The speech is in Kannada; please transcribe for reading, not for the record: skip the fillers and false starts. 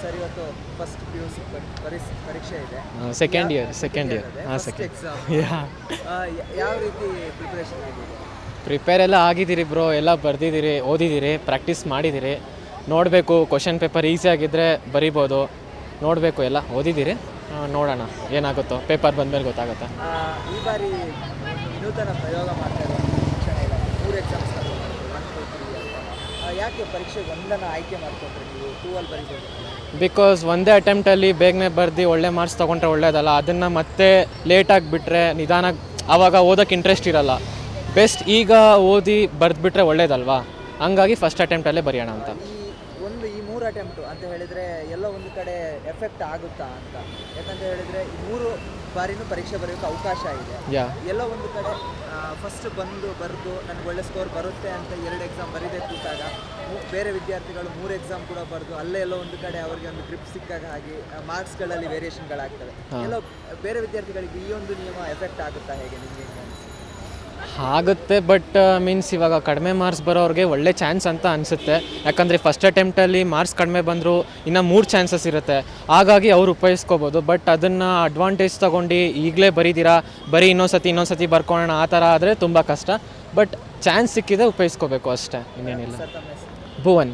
ಸರ್ ಇವತ್ತು ಫಸ್ಟ್ ಪಿ ಯು ಸಿ ಪರೀಕ್ಷೆ ಇದೆ. ಸೆಕೆಂಡ್ ಇಯರ್ ಹಾಂ ಫಸ್ಟ್ ಸೆಕೆಂಡ್ ಎಕ್ಸಾಮ್. ಯಾ ಯಾವ ರೀತಿ ಪ್ರಿಪ್ರೇಷನ್ ಆಗಿದೆ? ಪ್ರಿಪೇರ್ ಎಲ್ಲ ಆಗಿದ್ದೀರಿ ಬ್ರೋ, ಎಲ್ಲ ಬರೆದಿದ್ದೀರಿ, ಓದಿದ್ದೀರಿ, ಪ್ರಾಕ್ಟೀಸ್ ಮಾಡಿದ್ದೀರಿ. ನೋಡಬೇಕು, ಕ್ವಶನ್ ಪೇಪರ್ ಈಸಿ ಆಗಿದ್ದರೆ ಬರಿಬೋದು. ನೋಡಬೇಕು, ಎಲ್ಲ ಓದಿದ್ದೀರಿ. ನೋಡೋಣ ಏನಾಗುತ್ತೋ, ಪೇಪರ್ ಬಂದಮೇಲೆ ಗೊತ್ತಾಗುತ್ತೆ. ಈ ಬಾರಿ ಒಂದು ವಿನೂತನ ಪ್ರಯೋಗ ಮಾಡ್ತಾ ಇರೋ ಶಿಕ್ಷಣ ಇಲ್ಲ, 3 ಎಕ್ಸಾಮ್ಸ್ 1, 2, 3 ಅಂತ. ಯಾಕೆ ಪರೀಕ್ಷೆಗೆ ಒಂದನ್ನು ಆಯ್ಕೆ ಮಾಡ್ಕೊಂಡ್ರೆ ನೀವು 2 ಅಲ್ಲಿ ಬರೀಬೋದು? ಬಿಕಾಸ್ ಒಂದೇ ಅಟೆಂಪ್ಟಲ್ಲಿ ಬೇಗನೆ ಬರೆದು ಒಳ್ಳೆ ಮಾರ್ಕ್ಸ್ ತೊಗೊಂಡ್ರೆ ಒಳ್ಳೇದಲ್ಲ. ಅದನ್ನು ಮತ್ತೆ ಲೇಟಾಗಿ ಬಿಟ್ಟರೆ ನಿಧಾನ, ಆವಾಗ ಓದೋಕ್ಕೆ ಇಂಟ್ರೆಸ್ಟ್ ಇರಲ್ಲ. ಬೆಸ್ಟ್ ಈಗ ಓದಿ ಬರೆದ್ಬಿಟ್ರೆ ಒಳ್ಳೇದಲ್ವಾ, ಹಂಗಾಗಿ ಫಸ್ಟ್ ಅಟೆಂಪ್ಟಲ್ಲೇ ಬರೆಯೋಣ ಅಂತ. ಈ 3 ಅಟೆಂಪ್ಟು ಅಂತ ಹೇಳಿದರೆ ಎಲ್ಲ ಒಂದು ಕಡೆ ಎಫೆಕ್ಟ್ ಆಗುತ್ತಾ ಅಂತ? ಯಾಕಂತ ಹೇಳಿದರೆ ಈ 3 ಬಾರಿನೂ ಪರೀಕ್ಷೆ ಬರೆಯೋಕ್ಕೆ ಅವಕಾಶ ಇದೆ. ಎಲ್ಲ ಒಂದು ಕಡೆ ಫಸ್ಟ್ ಬರೆದು ನನಗೆ ಒಳ್ಳೆ ಸ್ಕೋರ್ ಬರುತ್ತೆ ಅಂತ 2 ಎಕ್ಸಾಮ್ ಬರೀದೇ ಕೂತಾಗ ಬೇರೆ ವಿದ್ಯಾರ್ಥಿಗಳು 3 ಎಕ್ಸಾಮ್ ಕೂಡ ಬರೆದು ಅಲ್ಲೇ ಎಲ್ಲೋ ಒಂದು ಕಡೆ ಅವರಿಗೆ ಒಂದು ಗ್ರಿಪ್ ಸಿಕ್ಕಾಗ ಹಾಗೆ ಮಾರ್ಕ್ಸ್ಗಳಲ್ಲಿ ವೇರಿಯೇಷನ್ಗಳಾಗ್ತವೆ. ಎಲ್ಲೋ ಬೇರೆ ವಿದ್ಯಾರ್ಥಿಗಳಿಗೆ ಈ ಒಂದು ನಿಯಮ ಎಫೆಕ್ಟ್ ಆಗುತ್ತಾ, ಹೇಗೆ ನಿಮಗೆ? ಆಗುತ್ತೆ, ಬಟ್ ಮೀನ್ಸ್ ಇವಾಗ ಕಡಿಮೆ ಮಾರ್ಕ್ಸ್ ಬರೋರಿಗೆ ಒಳ್ಳೆ ಚಾನ್ಸ್ ಅಂತ ಅನಿಸುತ್ತೆ. ಯಾಕಂದರೆ ಫಸ್ಟ್ ಅಟೆಂಪ್ಟಲ್ಲಿ ಮಾರ್ಕ್ಸ್ ಕಡಿಮೆ ಬಂದರೂ ಇನ್ನು 3 ಚಾನ್ಸಸ್ ಇರುತ್ತೆ, ಹಾಗಾಗಿ ಅವ್ರು ಉಪಯೋಗಿಸ್ಕೋಬೋದು. ಬಟ್ ಅದನ್ನು ಅಡ್ವಾಂಟೇಜ್ ತೊಗೊಂಡು ಈಗಲೇ ಬರೀದಿರಾ, ಬರೀ ಇನ್ನೊಂದ್ಸತಿ ಬರ್ಕೊಳ್ಳೋಣ ಆ ಥರ ಆದರೆ ತುಂಬ ಕಷ್ಟ. ಬಟ್ ಚಾನ್ಸ್ ಸಿಕ್ಕಿದೆ ಉಪಯೋಗಿಸ್ಕೋಬೇಕು ಅಷ್ಟೇ, ಇನ್ನೇನಿಲ್ಲ. ಭುವನ್.